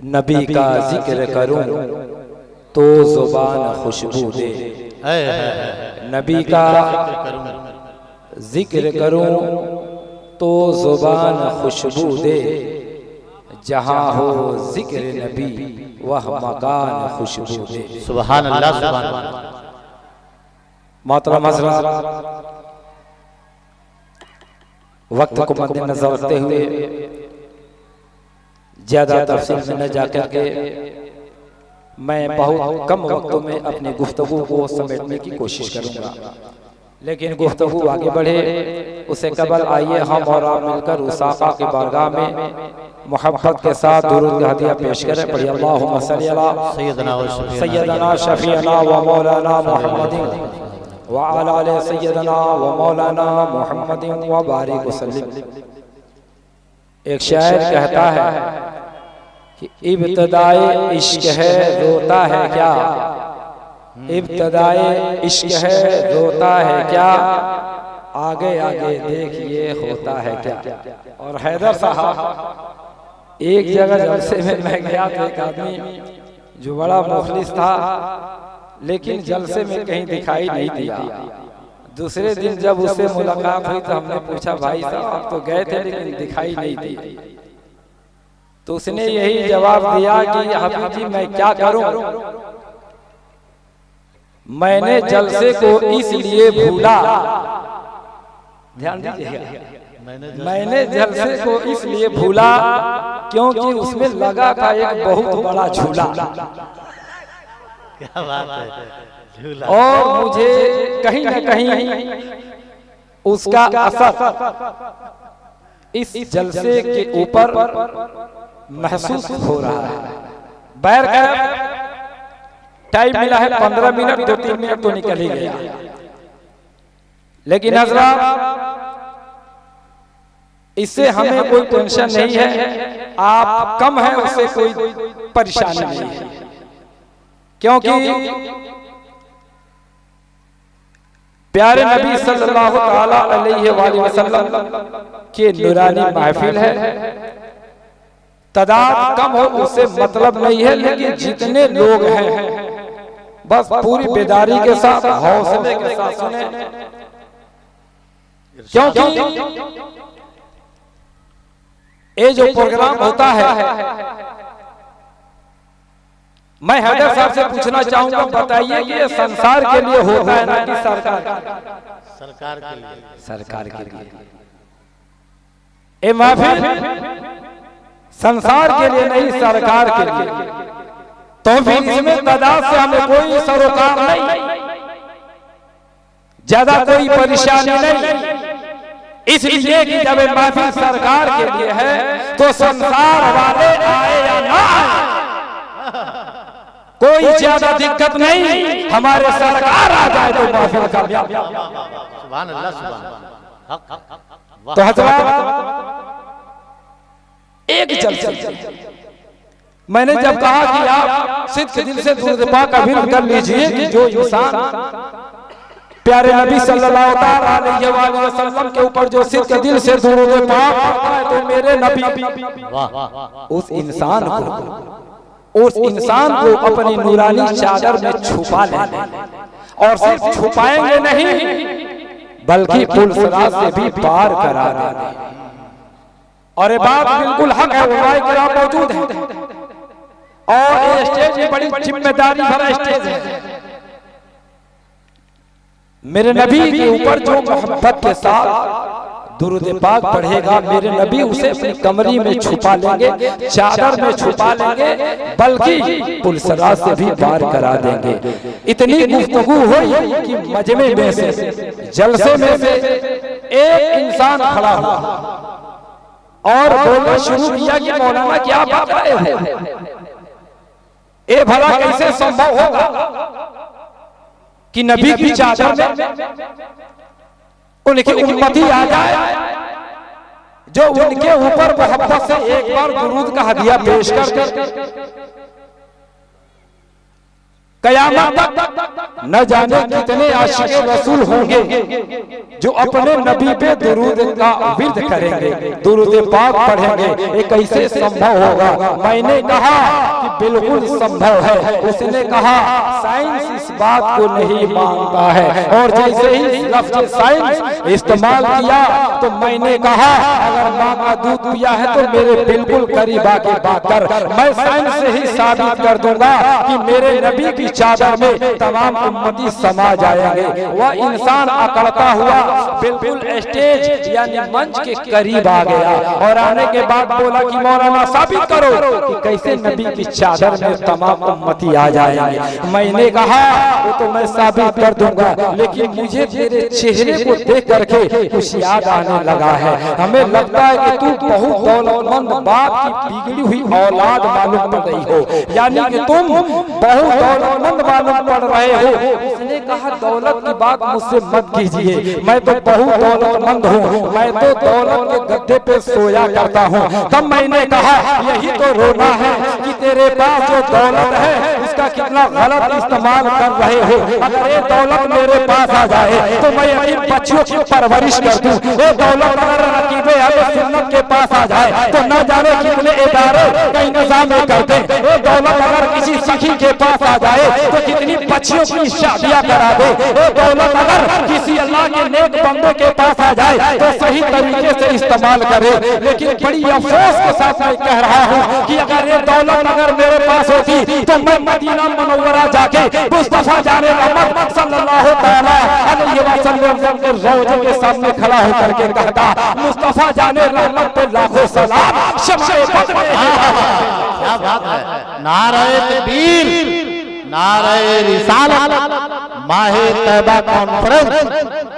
नबी का जिक्र करूं तो जुबान खुशबू दे। नबी का जिक्र करूं तो जुबान खुशबू दे। जहां हो जिक्र नबी वह मकान खुशबू दे। सुभान अल्लाह सुभान अल्लाह। मोहतरम हज़रात, वक्त को मद्देनजर रखते हुए ज्यादा तफसील में न जाकर के मैं बहुत कम वक्त में अपनी गुफ्तगू को समेटने की कोशिश करूंगा, लेकिन गुफ्तगू आगे बढ़े उसे कबल आइए हम और आप मिलकर उस आका की बारगाह में मोहब्बत के साथ दुरूद हदिया पेश करें। पढ़िए अल्लाहुम्मा सल्ली अला सय्यदना शफीअना व मौलाना मुहम्मदिन व अला आले सय्यदना व मौलाना मुहम्मदिन व बारिक वसल्लिम। एक शायर कहता है कि इब्तिदाए इश्क है रोता है क्या, इब्तिदाए इश्क है रोता है क्या, आगे आगे देखिए होता है क्या। और हैदर साहब एक जगह जलसे में मैं गया तो एक आदमी जो बड़ा मुखलिस था लेकिन जलसे में कहीं दिखाई नहीं दिया। दूसरे दिन जब उससे मुलाकात हुई तो हमने पूछा भाई साहब आप तो गए थे लेकिन दिखाई नहीं दिए। तो उसने यही जवाब दिया कि हबीब जी मैं क्या करूं, मैंने जलसे को इसलिए भूला, ध्यान दीजिएगा, मैंने जलसे को इसलिए भूला क्योंकि उसमें लगा था एक बहुत बड़ा झूला। क्या बात है, झूला। और मुझे कहीं न कहीं उसका असर इस जलसे के ऊपर महसूस हो रहा है। बैर का टाइम मिला है 15 मिनट, 2-3 मिनट तो निकल ही गया, लेकिन हज़रात इससे हमें कोई टेंशन नहीं है, आप कम है उससे कोई परेशानी नहीं है, क्योंकि प्यारे नबी सल्लल्लाहु ताला अलैहि वसल्लम के नूरानी महफिल है। तादाद कम हो उससे मतलब नहीं है, लेकिन जितने लोग हैं बस पूरी बेदारी के साथ हौसले के साथ सुने, क्योंकि ये जो प्रोग्राम होता है मैं हैदर साहब से पूछना चाहूंगा, बताइए कि ये संसार के लिए होता है ना कि सरकार के लिए? सरकार के लिए। ये महफिल संसार के लिए नहीं, सरकार के लिए। तो फिर इसमें तादाद से हमें कोई सरोकार नहीं, ज्यादा कोई परेशानी नहीं, इसलिए कि जब महफिल सरकार के लिए है तो संसार वाले आए या ना आए कोई ज्यादा दिक्कत नहीं, हमारे सरकार आ जाए तो महफिल का। सुभान अल्लाह सुभान अल्लाह। तो हज़रात एक जलसे मैंने जब कहा कि आप सिद्ध दिल से दुरूद पाक अभिनव कर लीजिए कि जो इंसान प्यारे नबी सल्लल्लाहु अलैहि वसल्लम के ऊपर जो सिद्ध दिल से दुरूद पाक पढ़ता है तो मेरे नबी उस इंसान को अपनी नूरानी चादर में छुपा लेंगे, और सिर्फ छुपाएंगे नहीं बल्कि पुलसराज से भी पार करा देंगे। और ये बात बिल्कुल हक है, उलमाए किराम मौजूद हैं और ये स्टेज में बड़ी जिम्मेदारी भरा स्टेज है। मेरे नबी के ऊपर जो मोहब्बत के साथ दुरूद पाक पढ़ेगा मेरे नबी उसे अपनी कमरी में छुपा लेंगे, चादर में छुपा लेंगे, बल्कि पुलसराज से भी पार करा देंगे। इतनी गुफ्तगू हुई कि मजमे में से जलसे में से एक इंसान खड़ा हुआ और बोलना शुरू किया कि मौलाना क्या बात रहे हो, ये भला कैसे संभव होगा कि नबी की चादर में उनकी उम्मती आ जाए जो उनके ऊपर मोहब्बत से एक बार दुरूद का हदिया पेश कर कयामत तक न जाने कितने आशिक़े रसूल होंगे जो अपने नबी पे दुरूद का विर्द करेंगे, दुरूद पाक पढ़ेंगे। ये कैसे संभव होगा? मैंने कहा कि बिल्कुल संभव है। उसने कहा साइंस इस बात को नहीं मानता है। और जैसे ही लफ्ज़ साइंस इस्तेमाल किया तो मैंने कहा अगर माँ का दूध पिया है तो मेरे बिल्कुल करीब आके बात कर। मैं साइंस से ही साबित कर दूंगा कि मेरे नबी की चादर में तमाम उम्मती समा जाएंगे। वह इंसान अकड़ता हुआ बिल्कुल स्टेज यानी मंच के करीब आ गया और आने के बाद बोला कि मौलाना साबित करो कि कैसे नबी की चादर में तमाम उम्मती आ जाएंगे। मैंने कहा वो तो मैं साबित कर दूंगा, लेकिन मुझे तेरे चेहरे को देख करके कुछ याद आने लगा है। हमें लगता है कि तू बहुत दौलतमंद बाप की बिगड़ी हुई औलाद मालूम पड़ रही हो, यानी कि तुम बहुत दौलतमंद मालूम पड़ रहे हो। उसने कहा दौलत की बात मुझसे मत कीजिए, मैं तो बहुत दौलतमंद हूँ, मैं तो दौलत के गद्दे पे सोया करता हूँ। तब मैंने कहा यही तो रोना है कि तेरे पास जो दौलत है उसका कितना गलत इस्तेमाल कर रहे हो। अगर ये दौलत मेरे पास आ जाए तो मैं अपनी बच्चियों की परवरिश कर दूं। ये दौलत अगर रकीबे सुन्नत के पास आ जाए तो न जाने कितने इदारे का इंतजाम करते। ये दौलत अगर किसी सखी के पास आ जाए तो कितनी बच्चियों की शादियां करा दे। ये दौलत अगर किसी अल्लाह के नेक बंदे के पास आ जाए तो सही तरीके से इस्तेमाल करे। लेकिन बड़ी अफसोस के साथ मैं कह रहा हूँ कि अगर ये दौलत अगर मेरे पास होती तो मैं मदीना मुनव्वरा जाके मुस्तफा जाने रहमत सल्लल्लाहु तआला अलैहि वसल्लम के रोजे के सामने खड़ा होकर के कहता मुस्तफा जाने रहमत पे लाखों सलाम। क्या बात है! नारे तकबीर, नारे रिसालत, माहे तैबा कॉन्फ्रेंस,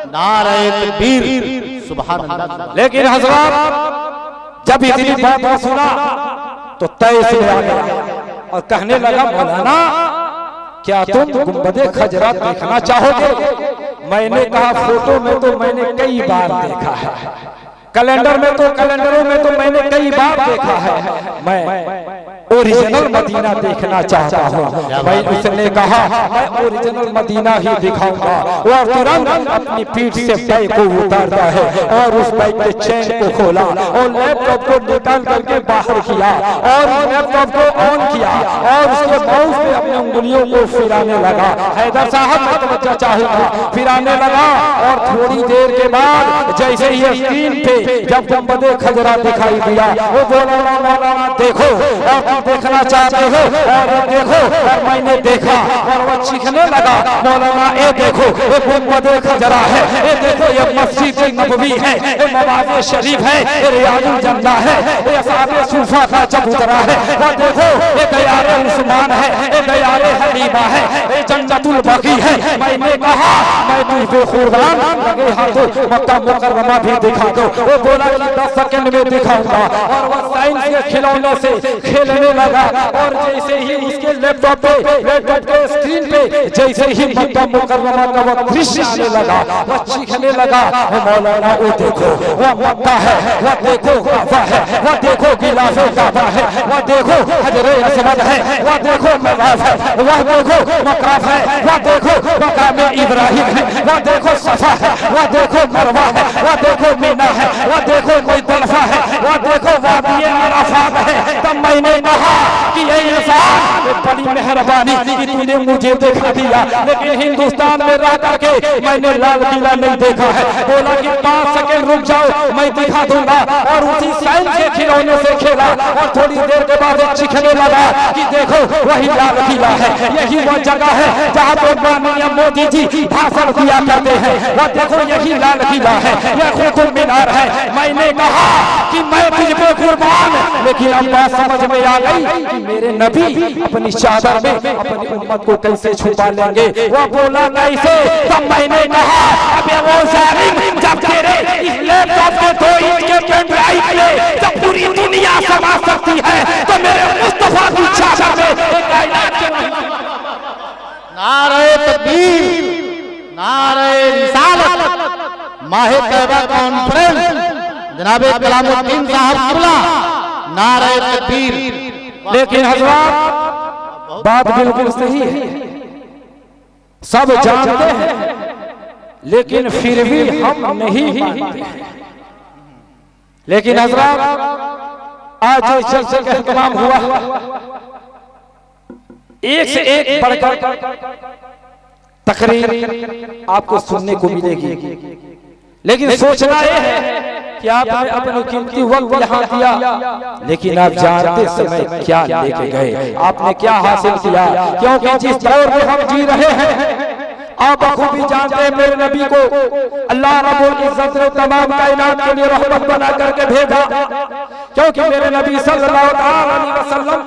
नारे तकबीर, सुभान अल्लाह। लेकिन हज़रात जब इतनी बात सुना तो तय से आ गया और कहने लगा मौलाना क्या तुम गुंबदे खजरा देखना चाहोगे? मैंने कहा फोटो में तो मैंने कई बार देखा है, कैलेंडर में तो कैलेंडरों में तो मैंने कई बार देखा है, मैं ओरिजिनल मदीना देखना चाहता हूँ। भाई उसने कहा मैं ओरिजिनल मदीना ही दिखाऊंगा। वह तुरंत अपनी पीठ से बैग को उतारता है और उस बैग के चेन को खोला और लैपटॉप को निकाल करके बाहर किया और लैपटॉप को ऑन किया और उसके माउस पे अपनी उंगलियों को फिराने लगा। हैदर साहब मैं तवज्जो चाहूंगा, फिराने लगा और थोड़ी देर के बाद जैसे ही स्क्रीन पे जब गुंबदे खजरा दिखाई दिया वो बोला मौलाना देखो और देखना चाहते हो और देखो। और मैंने देखा और वो चीखने लगा मौलाना ये देखो ये गुंबदे खजरा है, ये देखो ये मस्जिद नबवी है, ये नवाज़े शरीफ है, ये रियाजुल जन्ना है, ये असहाबे सूफा का चबूतरा है। वो देखो ये दयारे उस्मान है, ये दयारे हबीबा है, ये जन्नतुल बकी है। मैंने कहा मैं तुझ पे कुर्बान लगे हाथों मक्का मुकर्रमा भी दिखा दो। वो बोला कि 10 सेकंड में दिखाऊंगा और वो साइंस के खिलौने से खेलने लगा और जैसे ही उसके लैपटॉप के स्क्रीन पे जैसे ही मक्का मुकर्रमा का वो दृश्य आने लगा वो चीखने लगा मौलाना वो देखो वो मक्का है, वो देखो काबा है, वो देखो गिलाफे काबा है, वो देखो हजरे अस्वद है, वो देखो नवाज है, वो देखो मकाफ है, वो देखो मकाम इब्राहिम है, वो देखो सफा है, वो देखो मरवा है, वो देखो मीना है, वो देखो मुज़दलिफा है, वो देखो वादी अराफात है। तब मैंने कहा कि ये इंसान बड़ी मेहरबानी कि तूने मुझे देखा दिया, लेकिन हिंदुस्तान में रह करके मैंने लाल किला नहीं देखा है। बोला कि 5 सेकंड रुक जाओ मैं दिखा दूंगा और उसी साइंस के खिलौने से खेला और थोड़ी देर के बाद चीखने लगा कि देखो वही लाल किला है, यही वो जगह है जहाँ पर माननीय मोदी जी भाषण दिया करते हैं। वो देखो यही लाल किला है, यह कुतुब मीनार है। मैंने कहा कि मैं तुझ पे कुर्बान, लेकिन अब बात समझ में आ गई कि मेरे नबी अपनी चादर में अपनी उम्मत को कैसे छुपा लेंगे। वो बोला कैसे? तब मैंने कहा अबे वो जालिम जब तेरे इस लैपटॉप के 2 इंच के पेन ड्राइव में जब पूरी दुनिया समा सकती है तो मेरे मुस्तफा की चादर में एक कायनात के नारे तकबीर, नारे रिसालत, माहे तैबा कॉन्फ्रेंस, जनाबे कलामुद्दीन साहब किबला, नारे तकबीर। लेकिन हज़रात बात बिल्कुल सही है सब जानते हैं, लेकिन फिर भी हम नहीं मानते हैं। लेकिन हजरत आज जो जलसे का एहतमाम हुआ, एक से एक बढ़कर तकरीर आपको सुनने को मिलेगी, लेकिन सोचना यह है कि आपने अपनी कीमती वक्त यहाँ दिया, लेकिन आप जानते समय क्या लेके गए, आपने क्या हासिल किया। क्योंकि जिस दौर में हम जी रहे हैं, आप बखूबी जानते हैं मेरे नबी को अल्लाह रब्बुल इज्जत ने तमाम कायनात के लिए रहमत बना करके भेजा। क्योंकि मेरे नबी सल्लल्लाहु अलैहि वसल्लम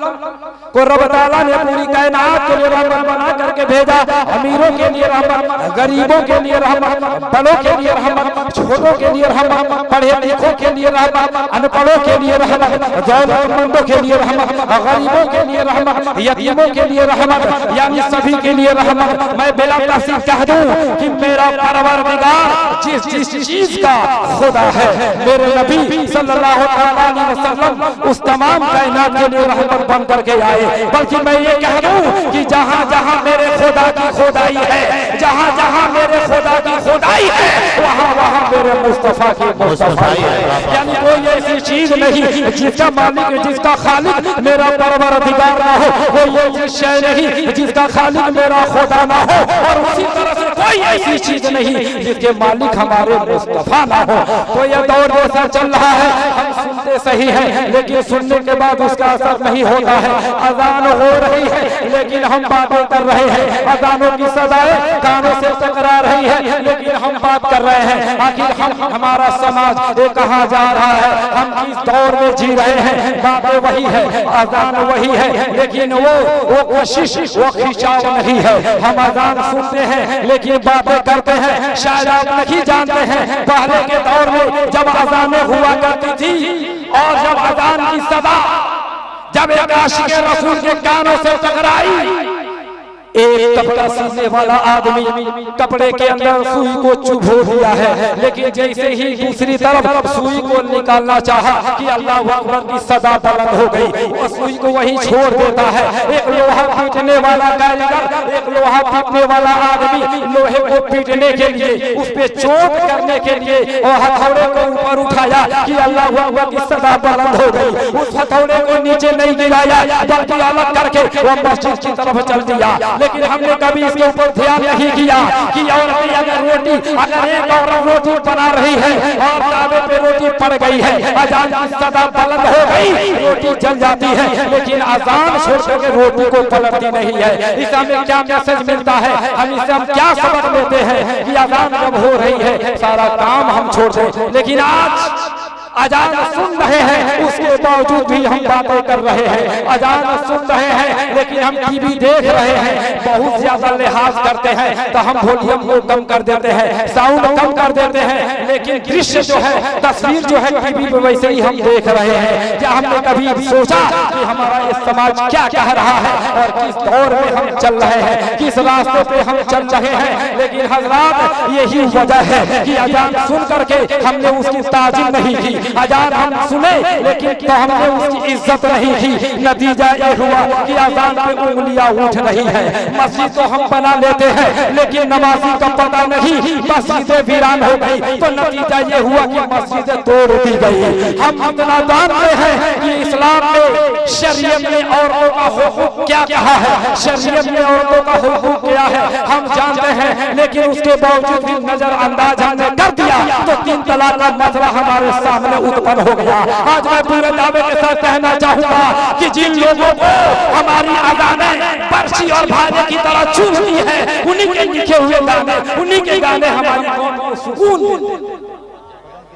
को रब ताला ने पूरी कायनात के लिए रहमत बना करके भेजा। अमीरों के लिए रहमत, गरीबों के लिए रहमत, बड़ों के लिए रहमत, छोटों के लिए रहमत, पढ़े लिखों के लिए रहमत, अनपढ़ों के लिए रहमत, जरूरतमंदों के लिए रहमत, गरीबों के लिए रहमत, यतीमों के लिए रहमत, यानी सभी के लिए रहमत। मैं बिला तफसील कह दूं कि मेरा परवरदिगार जिस चीज का खुदा है, मेरे नबी सल्लल्लाहु अलैहि वसल्लम उस तमाम कायनात के लिए रहमत बन करके आए। बल्कि मैं ये कह दूं कि जहां जहां मेरे खुदा की खुदाई है, जहां जहां मेरे खुदा की खुदाई है, वहां वहां मेरे मुस्तफा की मुस्तफाई है। यानी कोई ऐसी चीज नहीं जिसका मालिक, जिसका खालिक मेरा परवरदिगार ना हो, कोई ऐसी शय नहीं जिसका खालिक मेरा खुदा ना हो, और उसी तरह से कोई ऐसी चीज नहीं जिसके मालिक हमारे मुस्तफा ना हो। तो यह दौर जैसा चल रहा है, हम सुनते सही हैं, लेकिन सुनने के बाद उसका असर नहीं होता है। अजान हो रही है, लेकिन हम बातें कर रहे हैं, अजानों की सदाएं कानों से टकरा रही है, लेकिन हम बात कर रहे हैं। आखिर हम, हमारा समाज ये कहाँ जा रहा है, हम किस दौर में जी रहे हैं। बातें वही है, अजान वही है, लेकिन वो कोशिश, वो खिंचाव नहीं है। हम अजान सुनते हैं लेकिन बातें करते हैं। शायद आप नहीं जानते हैं, पहले के दौर में जब अजानें हुआ करती थी, और जब अजान की सदा जब एक आशिक रसूल के कानों से टकराई, एक कपड़ा सीने वाला आदमी कपड़े के अंदर सुई को चुभो दिया है, लेकिन जैसे ही दूसरी तरफ सुई को निकालना चाहा कि अल्लाह अकबर की सदा बुलंद हो गई, वो सुई को वहीं छोड़ देता है। एक लोहा पीटने वाला कारीगर, एक लोहा पीटने वाला आदमी लोहे को पीटने के लिए, उस पे चोट करने के लिए और हथौड़े को ऊपर उठाया कि अल्लाह अकबर की सदा बुलंद हो गई। उस हथौड़े को नीचे नहीं गिराया, बल्कि अलग करके वो मस्जिद की तरफ चल दिया। लेकिन हमने कभी इसके ऊपर ध्यान नहीं किया कि औरतें अगर एक औरत रोटी बना रही है और तावे पे रोटी पड़ गई है, अजान की सदा बुलंद हो गई, रोटी जल जाती है, लेकिन अजान छोड़ के रोटी को पलटती नहीं है। इससे हमें क्या मैसेज मिलता है, हम इससे हम क्या सबक लेते हैं कि अजान जब हो रही है सारा काम हम छोड़ दें। लेकिन आज अजान सुन रहे हैं, उसके बावजूद भी हम बातें कर रहे हैं। अजान सुन रहे हैं, लेकिन हम टीवी देख रहे हैं, बहुत ज्यादा लिहाज करते हैं, तो हम वॉल्यूम को कम कर देते हैं, साउंड कम कर देते हैं, लेकिन दृश्य जो है, तस्वीर जो है टीवी पे वैसे ही हम देख रहे हैं। क्या हमने कभी सोचा कि हमारा ये समाज क्या कह रहा है और किस दौर में हम चल रहे हैं, किस रास्ते पे हम चल रहे हैं। लेकिन हजरात यही वजह है कि अजान सुन करके हमने उसकी ताजीम नहीं की। अजान हम सुने लेकिन तो हमने उसकी इज्जत नहीं की। नतीजा ये हुआ कि अजान पे उंगलियां उठ रही है। मस्जिद तो हम बना लेते हैं, लेकिन नमाजी का पता नहीं, मस्जिदें वीरान हो गई, तो नतीजा ये हुआ कि मस्जिदें तोड़ दी गई। हम इतना जानते हैं कि इस्लाम में, शरीयत में औरतों का हुकूक क्या कहा है, शरीयत में औरतों का हुकूक क्या है हम जानते हैं, लेकिन उसके बावजूद भी नजरअंदाज हमने कर दिया, तो 3 तलाक का मसला हमारे सामने उत्पन्न हो गया। आज मैं पूरे दावे के साथ कहना चाहूंगा कि जिन लोगों को हमारी अजानें पर्ची और भाजे की तरह चुभती है, उन्हीं के लिखे हुए गाने, उन्हीं के गाने हमारी कौम को सुकून देते।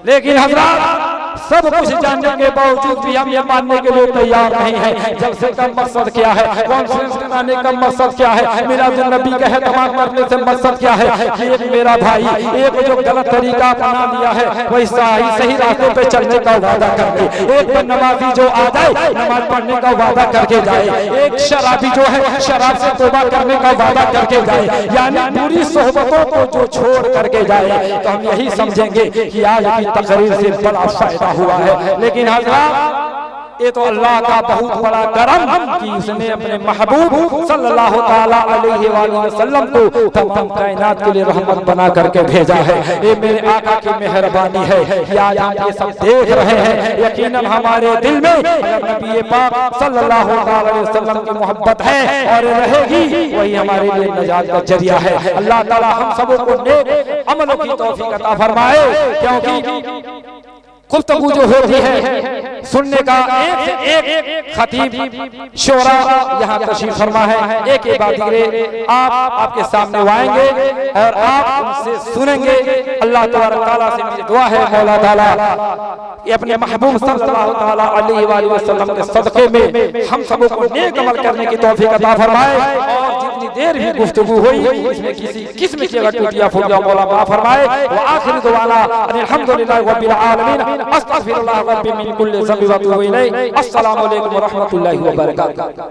लेकिन हजरात सब कुछ जानने के बावजूद भी हम ये मानने के लिए तैयार नहीं है। जलसे का मकसद क्या है, कॉन्फ्रेंस कराने का मकसद क्या है, मिलाद नबी का एहतमाम करने से मकसद क्या है कि एक मेरा भाई एक जो गलत तरीका अपना लिया है वही सही रास्ते पे चलने का वादा करके, एक नमाजी जो आ जाए नमाज पढ़ने का वादा करके जाए, एक शराबी जो है शराब से तौबा करने का वादा करके जाए, यानी बुरी सोहबतों को जो छोड़ करके जाए, तो हम यही समझेंगे कि आज की तकरीर से बड़ा फायदा हुआ है। लेकिन हजरात ये तो अल्लाह का बहुत बड़ा करम कि उसने अपने महबूब सल्लल्लाहु ताला अलैहि वसल्लम को तमाम कायनात के लिए रहमत बना करके भेजा है। ये मेरे आका की मेहरबानी है कि आज हम ये सब देख रहे हैं। यकीनन हमारे दिल में अगर नबी पाक सल्लल्लाहु ताला अलैहि वसल्लम की मोहब्बत है और रहेगी, वही हमारे लिए नजात का जरिया है। अल्लाह ताला हम सबों को नेक अमलों की तौफीक अता फरमाए, क्योंकि गुफ्तगू जो होती है सुनने का एक से एक खतीब शोरा यहाँ तशरीफ फरमा है। एक एक बात आपके सामने आएंगे और आप उनसे सुनेंगे। अल्लाह ताला से मेरी दुआ है मौला ताला ये अपने महबूब सल्लल्लाहु ताला अलैहि वसल्लम के सदक़े में हम सबों को नेक अमल करने की तौफीक अता फरमाए। और जितनी देर भी गुफ्तगू हुई इसमें किसी किस्म की अगर टूटियां फूटियां मौला माफ फरमाए। व आखिर दुआना अल्हम्दुलिल्लाहि रब्बिल आलमीन अस्तगफिरुल्लाह रब्बी मिन कुल्ली ज़ंबि व अतूबु इलैहि। अस्सलामु अलैकुम व रहमतुल्लाहि व बरकातुहू।